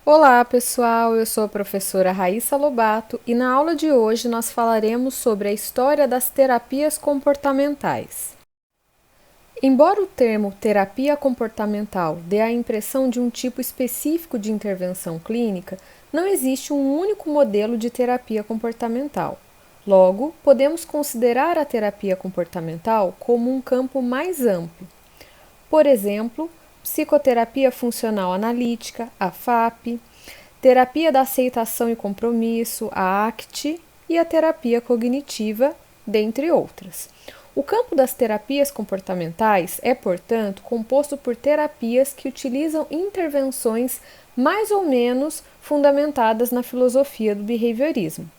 Olá, pessoal! Eu sou a professora Raíssa Lobato e na aula de hoje nós falaremos sobre a história das terapias comportamentais. Embora o termo terapia comportamental dê a impressão de um tipo específico de intervenção clínica, não existe um único modelo de terapia comportamental. Logo, podemos considerar a terapia comportamental como um campo mais amplo. Por exemplo, psicoterapia funcional analítica, a FAP, terapia da aceitação e compromisso, a ACT, e a terapia cognitiva, dentre outras. O campo das terapias comportamentais é, portanto, composto por terapias que utilizam intervenções mais ou menos fundamentadas na filosofia do behaviorismo.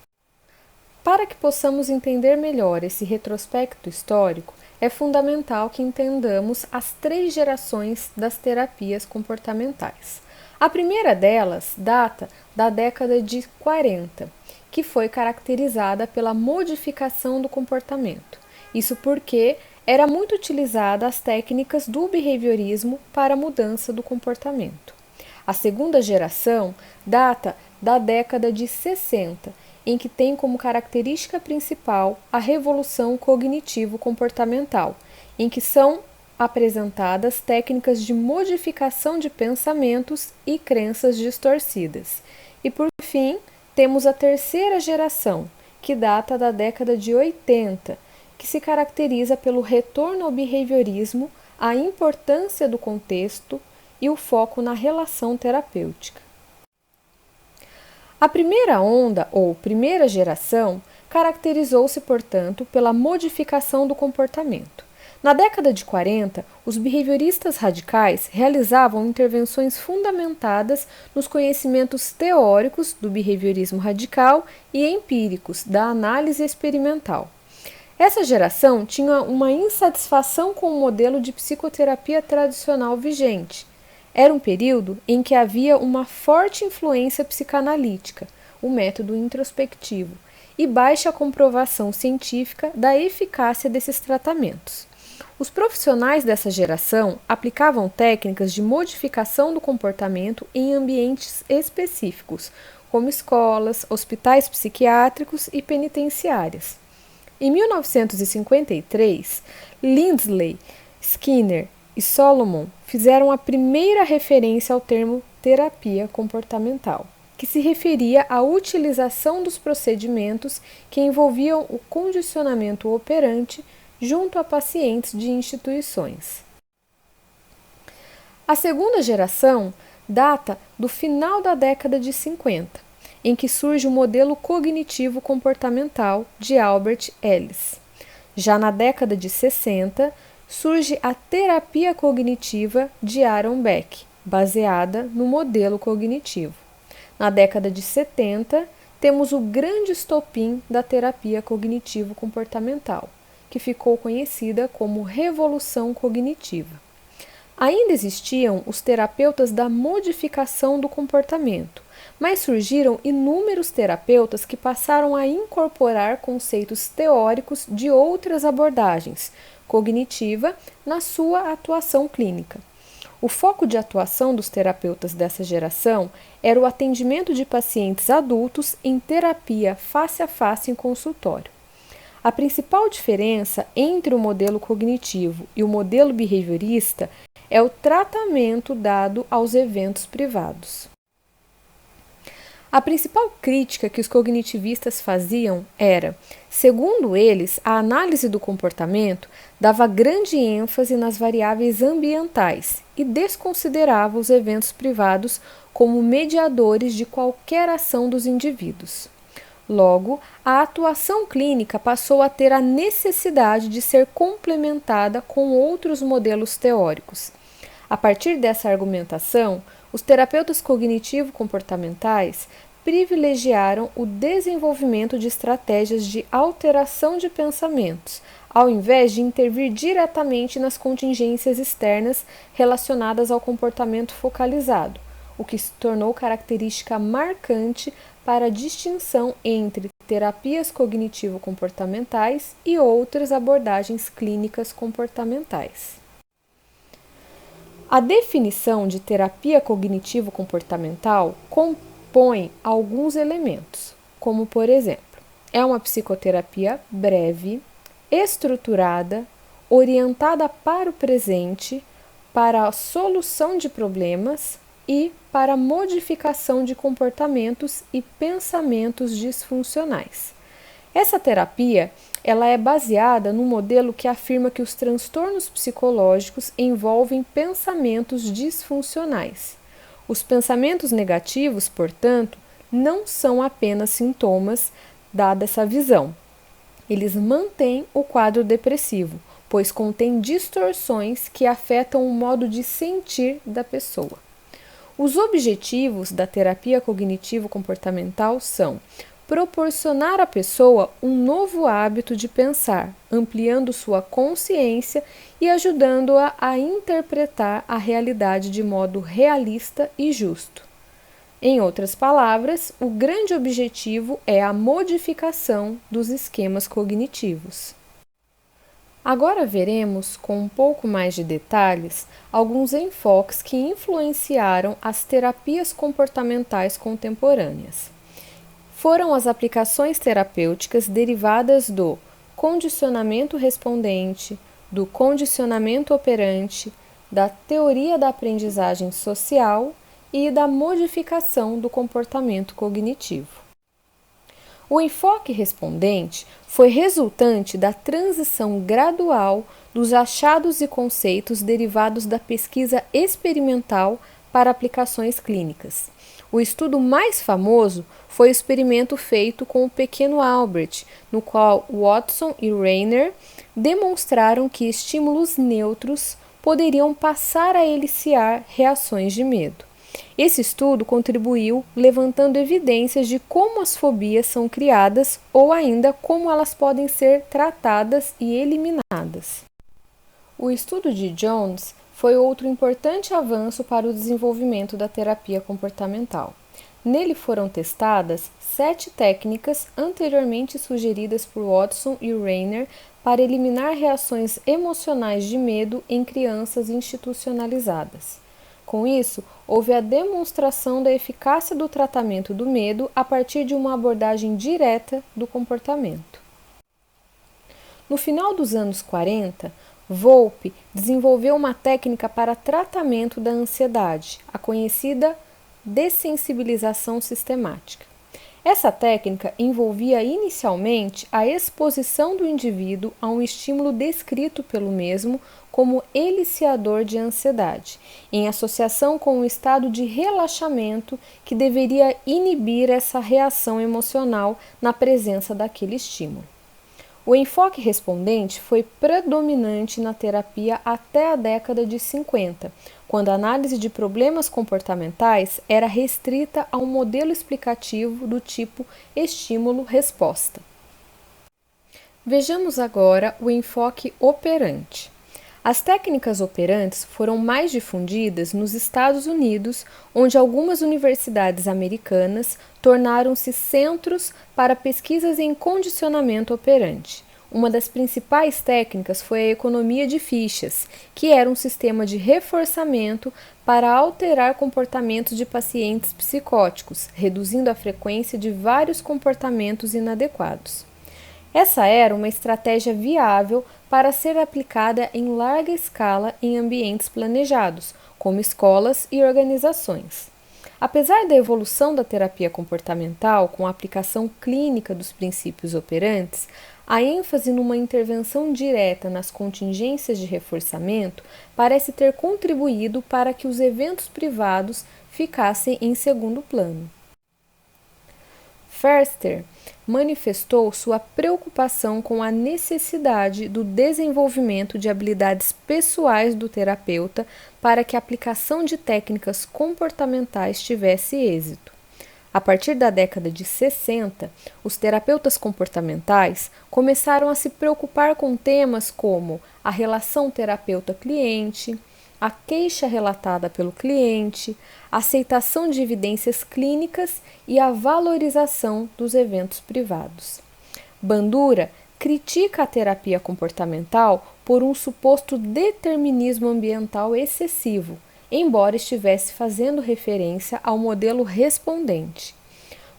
Para que possamos entender melhor esse retrospecto histórico, é fundamental que entendamos as 3 gerações das terapias comportamentais. A primeira delas data da década de 40, que foi caracterizada pela modificação do comportamento. Isso porque era muito utilizada as técnicas do behaviorismo para a mudança do comportamento. A segunda geração data da década de 60, em que tem como característica principal a revolução cognitivo-comportamental, em que são apresentadas técnicas de modificação de pensamentos e crenças distorcidas. E por fim, temos a terceira geração, que data da década de 80, que se caracteriza pelo retorno ao behaviorismo, a importância do contexto e o foco na relação terapêutica. A primeira onda, ou primeira geração, caracterizou-se, portanto, pela modificação do comportamento. Na década de 40, os behavioristas radicais realizavam intervenções fundamentadas nos conhecimentos teóricos do behaviorismo radical e empíricos da análise experimental. Essa geração tinha uma insatisfação com o modelo de psicoterapia tradicional vigente. Era um período em que havia uma forte influência psicanalítica, o método introspectivo, e baixa comprovação científica da eficácia desses tratamentos. Os profissionais dessa geração aplicavam técnicas de modificação do comportamento em ambientes específicos, como escolas, hospitais psiquiátricos e penitenciárias. Em 1953, Lindsley, Skinner e Solomon fizeram a primeira referência ao termo terapia comportamental, que se referia à utilização dos procedimentos que envolviam o condicionamento operante junto a pacientes de instituições. A segunda geração data do final da década de 50, em que surge o modelo cognitivo comportamental de Albert Ellis. Já na década de 60, surge a terapia cognitiva de Aaron Beck, baseada no modelo cognitivo. Na década de 70, temos o grande estopim da terapia cognitivo-comportamental, que ficou conhecida como revolução cognitiva. Ainda existiam os terapeutas da modificação do comportamento, mas surgiram inúmeros terapeutas que passaram a incorporar conceitos teóricos de outras abordagens, cognitiva, na sua atuação clínica. O foco de atuação dos terapeutas dessa geração era o atendimento de pacientes adultos em terapia face a face em consultório. A principal diferença entre o modelo cognitivo e o modelo behaviorista é o tratamento dado aos eventos privados. A principal crítica que os cognitivistas faziam era, segundo eles, a análise do comportamento dava grande ênfase nas variáveis ambientais e desconsiderava os eventos privados como mediadores de qualquer ação dos indivíduos. Logo, a atuação clínica passou a ter a necessidade de ser complementada com outros modelos teóricos. A partir dessa argumentação, os terapeutas cognitivo-comportamentais privilegiaram o desenvolvimento de estratégias de alteração de pensamentos, ao invés de intervir diretamente nas contingências externas relacionadas ao comportamento focalizado, o que se tornou característica marcante para a distinção entre terapias cognitivo-comportamentais e outras abordagens clínicas comportamentais. A definição de terapia cognitivo-comportamental compõe alguns elementos, como, por exemplo, é uma psicoterapia breve, estruturada, orientada para o presente, para a solução de problemas e para a modificação de comportamentos e pensamentos disfuncionais. Essa terapia ela é baseada no modelo que afirma que os transtornos psicológicos envolvem pensamentos disfuncionais. Os pensamentos negativos, portanto, não são apenas sintomas, dada essa visão. Eles mantêm o quadro depressivo, pois contém distorções que afetam o modo de sentir da pessoa. Os objetivos da terapia cognitivo-comportamental são proporcionar à pessoa um novo hábito de pensar, ampliando sua consciência e ajudando-a a interpretar a realidade de modo realista e justo. Em outras palavras, o grande objetivo é a modificação dos esquemas cognitivos. Agora veremos, com um pouco mais de detalhes, alguns enfoques que influenciaram as terapias comportamentais contemporâneas. Foram as aplicações terapêuticas derivadas do condicionamento respondente, do condicionamento operante, da teoria da aprendizagem social e da modificação do comportamento cognitivo. O enfoque respondente foi resultante da transição gradual dos achados e conceitos derivados da pesquisa experimental para aplicações clínicas. O estudo mais famoso foi o experimento feito com o pequeno Albert, no qual Watson e Rainer demonstraram que estímulos neutros poderiam passar a eliciar reações de medo. Esse estudo contribuiu levantando evidências de como as fobias são criadas ou ainda como elas podem ser tratadas e eliminadas. O estudo de Jones foi outro importante avanço para o desenvolvimento da terapia comportamental. Nele foram testadas 7 técnicas anteriormente sugeridas por Watson e Rainer para eliminar reações emocionais de medo em crianças institucionalizadas. Com isso, houve a demonstração da eficácia do tratamento do medo a partir de uma abordagem direta do comportamento. No final dos anos 40, Volpe desenvolveu uma técnica para tratamento da ansiedade, a conhecida dessensibilização sistemática. Essa técnica envolvia inicialmente a exposição do indivíduo a um estímulo descrito pelo mesmo como eliciador de ansiedade, em associação com um estado de relaxamento que deveria inibir essa reação emocional na presença daquele estímulo. O enfoque respondente foi predominante na terapia até a década de 50, quando a análise de problemas comportamentais era restrita a um modelo explicativo do tipo estímulo-resposta. Vejamos agora o enfoque operante. As técnicas operantes foram mais difundidas nos Estados Unidos, onde algumas universidades americanas tornaram-se centros para pesquisas em condicionamento operante. Uma das principais técnicas foi a economia de fichas, que era um sistema de reforçamento para alterar comportamentos de pacientes psicóticos, reduzindo a frequência de vários comportamentos inadequados. Essa era uma estratégia viável para ser aplicada em larga escala em ambientes planejados, como escolas e organizações. Apesar da evolução da terapia comportamental com a aplicação clínica dos princípios operantes, a ênfase numa intervenção direta nas contingências de reforçamento parece ter contribuído para que os eventos privados ficassem em segundo plano. Ferster manifestou sua preocupação com a necessidade do desenvolvimento de habilidades pessoais do terapeuta para que a aplicação de técnicas comportamentais tivesse êxito. A partir da década de 60, os terapeutas comportamentais começaram a se preocupar com temas como a relação terapeuta-cliente, a queixa relatada pelo cliente, a aceitação de evidências clínicas e a valorização dos eventos privados. Bandura critica a terapia comportamental por um suposto determinismo ambiental excessivo, embora estivesse fazendo referência ao modelo respondente.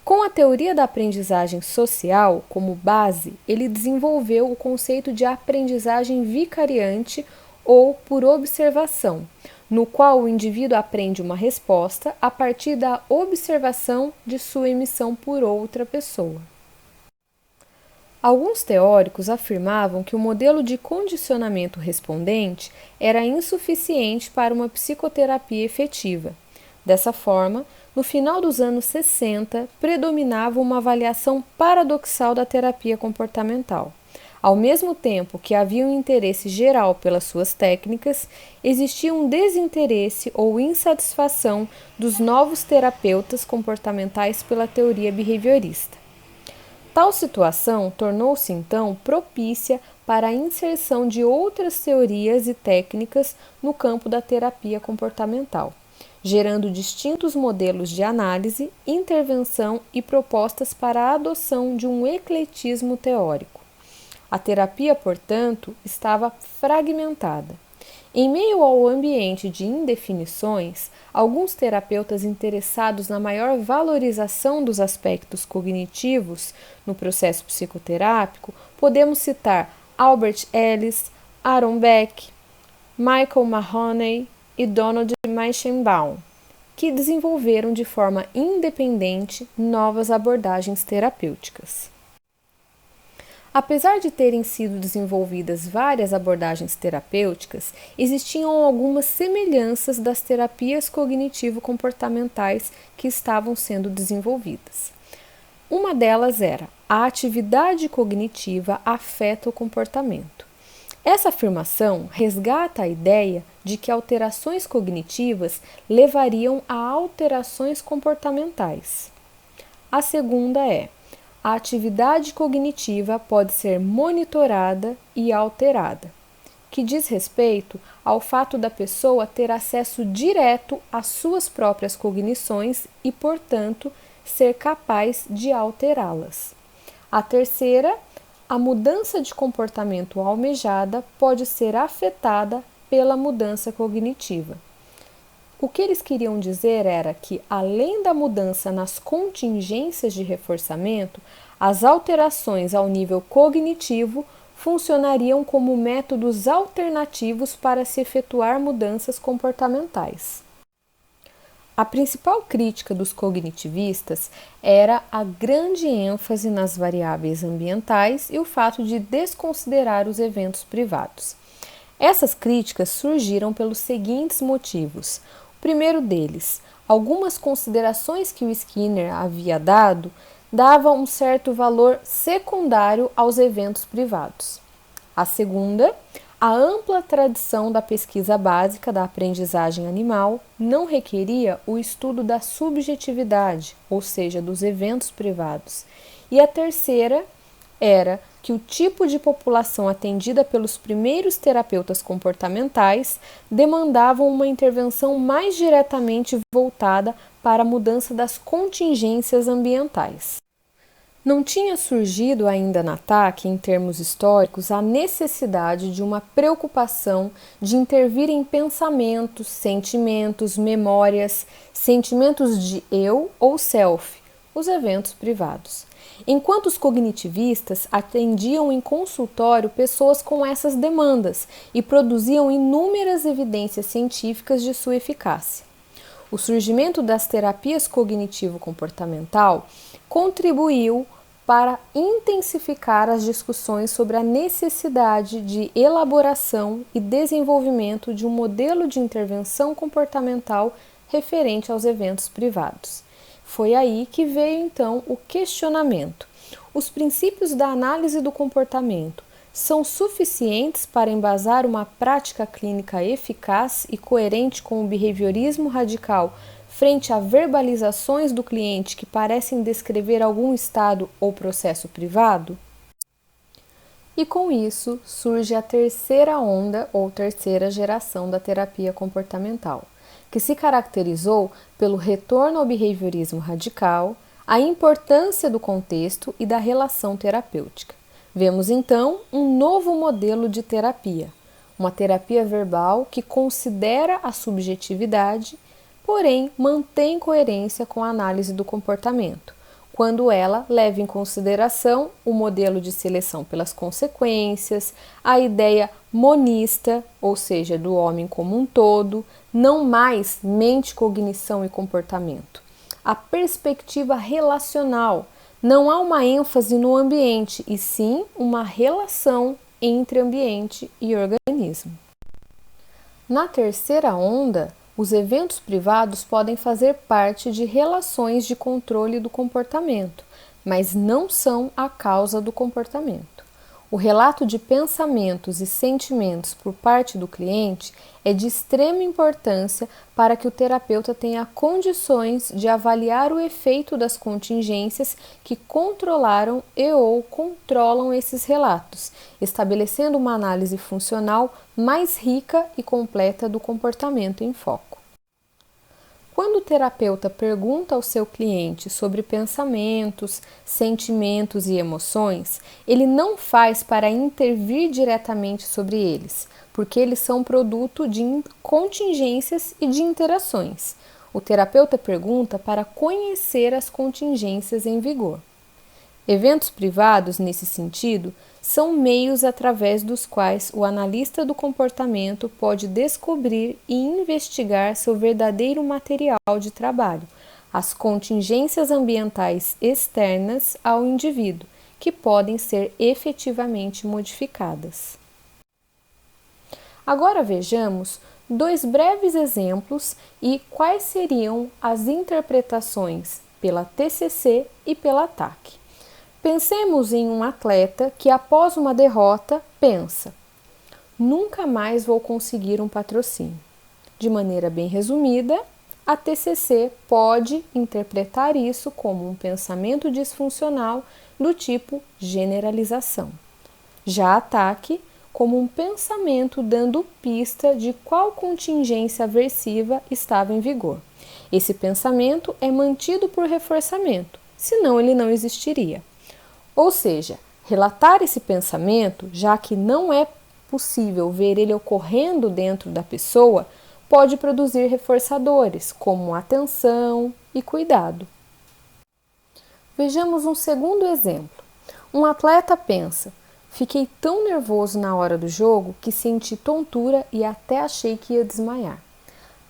Com a teoria da aprendizagem social como base, ele desenvolveu o conceito de aprendizagem vicariante ou por observação, no qual o indivíduo aprende uma resposta a partir da observação de sua emissão por outra pessoa. Alguns teóricos afirmavam que o modelo de condicionamento respondente era insuficiente para uma psicoterapia efetiva. Dessa forma, no final dos anos 60, predominava uma avaliação paradoxal da terapia comportamental. Ao mesmo tempo que havia um interesse geral pelas suas técnicas, existia um desinteresse ou insatisfação dos novos terapeutas comportamentais pela teoria behaviorista. Tal situação tornou-se então propícia para a inserção de outras teorias e técnicas no campo da terapia comportamental, gerando distintos modelos de análise, intervenção e propostas para a adoção de um ecletismo teórico. A terapia, portanto, estava fragmentada. Em meio ao ambiente de indefinições, alguns terapeutas interessados na maior valorização dos aspectos cognitivos no processo psicoterápico, podemos citar Albert Ellis, Aaron Beck, Michael Mahoney e Donald Meichenbaum, que desenvolveram de forma independente novas abordagens terapêuticas. Apesar de terem sido desenvolvidas várias abordagens terapêuticas, existiam algumas semelhanças das terapias cognitivo-comportamentais que estavam sendo desenvolvidas. Uma delas era: a atividade cognitiva afeta o comportamento. Essa afirmação resgata a ideia de que alterações cognitivas levariam a alterações comportamentais. A segunda é: a atividade cognitiva pode ser monitorada e alterada, que diz respeito ao fato da pessoa ter acesso direto às suas próprias cognições e, portanto, ser capaz de alterá-las. A terceira, a mudança de comportamento almejada pode ser afetada pela mudança cognitiva. O que eles queriam dizer era que, além da mudança nas contingências de reforçamento, as alterações ao nível cognitivo funcionariam como métodos alternativos para se efetuar mudanças comportamentais. A principal crítica dos cognitivistas era a grande ênfase nas variáveis ambientais e o fato de desconsiderar os eventos privados. Essas críticas surgiram pelos seguintes motivos. O primeiro deles, algumas considerações que o Skinner havia dado davam um certo valor secundário aos eventos privados. A segunda, a ampla tradição da pesquisa básica da aprendizagem animal não requeria o estudo da subjetividade, ou seja, dos eventos privados. E a terceira era que o tipo de população atendida pelos primeiros terapeutas comportamentais demandavam uma intervenção mais diretamente voltada para a mudança das contingências ambientais. Não tinha surgido ainda na TAC, em termos históricos, a necessidade de uma preocupação de intervir em pensamentos, sentimentos, memórias, sentimentos de eu ou self, os eventos privados. Enquanto os cognitivistas atendiam em consultório pessoas com essas demandas e produziam inúmeras evidências científicas de sua eficácia. O surgimento das terapias cognitivo-comportamental contribuiu para intensificar as discussões sobre a necessidade de elaboração e desenvolvimento de um modelo de intervenção comportamental referente aos eventos privados. Foi aí que veio então o questionamento: os princípios da análise do comportamento são suficientes para embasar uma prática clínica eficaz e coerente com o behaviorismo radical frente a verbalizações do cliente que parecem descrever algum estado ou processo privado? E com isso surge a terceira onda ou terceira geração da terapia comportamental, que se caracterizou pelo retorno ao behaviorismo radical, a importância do contexto e da relação terapêutica. Vemos então um novo modelo de terapia, uma terapia verbal que considera a subjetividade, porém mantém coerência com a análise do comportamento, quando ela leva em consideração o modelo de seleção pelas consequências, a ideia monista, ou seja, do homem como um todo, não mais mente, cognição e comportamento. A perspectiva relacional, não há uma ênfase no ambiente, e sim uma relação entre ambiente e organismo. Na terceira onda, os eventos privados podem fazer parte de relações de controle do comportamento, mas não são a causa do comportamento. O relato de pensamentos e sentimentos por parte do cliente é de extrema importância para que o terapeuta tenha condições de avaliar o efeito das contingências que controlaram ou controlam esses relatos, estabelecendo uma análise funcional mais rica e completa do comportamento em foco. Quando o terapeuta pergunta ao seu cliente sobre pensamentos, sentimentos e emoções, ele não faz para intervir diretamente sobre eles, porque eles são produto de contingências e de interações. O terapeuta pergunta para conhecer as contingências em vigor. Eventos privados, nesse sentido, são meios através dos quais o analista do comportamento pode descobrir e investigar seu verdadeiro material de trabalho, as contingências ambientais externas ao indivíduo, que podem ser efetivamente modificadas. Agora vejamos dois breves exemplos e quais seriam as interpretações pela TCC e pela TAC. Pensemos em um atleta que, após uma derrota, pensa: nunca mais vou conseguir um patrocínio. De maneira bem resumida, a TCC pode interpretar isso como um pensamento disfuncional do tipo generalização. Já a TAC, como um pensamento dando pista de qual contingência aversiva estava em vigor. Esse pensamento é mantido por reforçamento, senão ele não existiria. Ou seja, relatar esse pensamento, já que não é possível ver ele ocorrendo dentro da pessoa, pode produzir reforçadores, como atenção e cuidado. Vejamos um segundo exemplo. Um atleta pensa: fiquei tão nervoso na hora do jogo que senti tontura e até achei que ia desmaiar.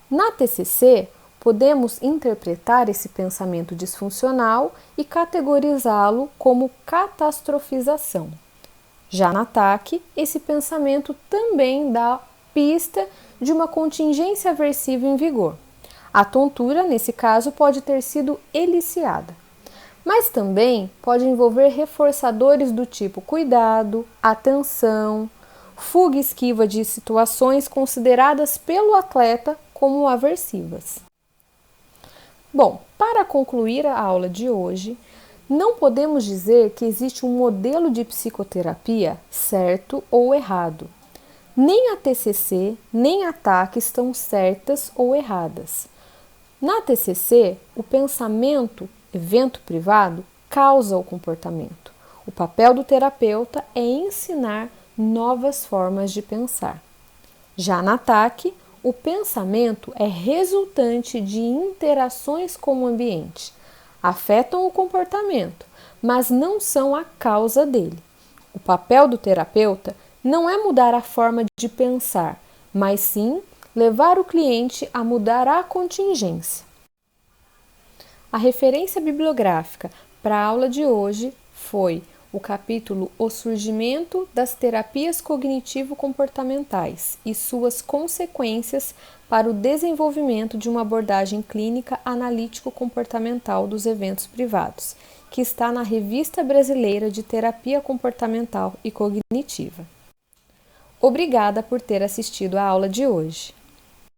Na TCC, podemos interpretar esse pensamento disfuncional e categorizá-lo como catastrofização. Já na TAC, esse pensamento também dá pista de uma contingência aversiva em vigor. A tontura, nesse caso, pode ter sido eliciada, mas também pode envolver reforçadores do tipo cuidado, atenção, fuga e esquiva de situações consideradas pelo atleta como aversivas. Bom, para concluir a aula de hoje, não podemos dizer que existe um modelo de psicoterapia certo ou errado. Nem a TCC, nem a TAC estão certas ou erradas. Na TCC, o pensamento, evento privado, causa o comportamento. O papel do terapeuta é ensinar novas formas de pensar. Já na TAC, o pensamento é resultante de interações com o ambiente. Afetam o comportamento, mas não são a causa dele. O papel do terapeuta não é mudar a forma de pensar, mas sim levar o cliente a mudar a contingência. A referência bibliográfica para a aula de hoje foi o capítulo O Surgimento das Terapias Cognitivo-Comportamentais e suas consequências para o desenvolvimento de uma abordagem clínica analítico-comportamental dos eventos privados, que está na Revista Brasileira de Terapia Comportamental e Cognitiva. Obrigada por ter assistido à aula de hoje.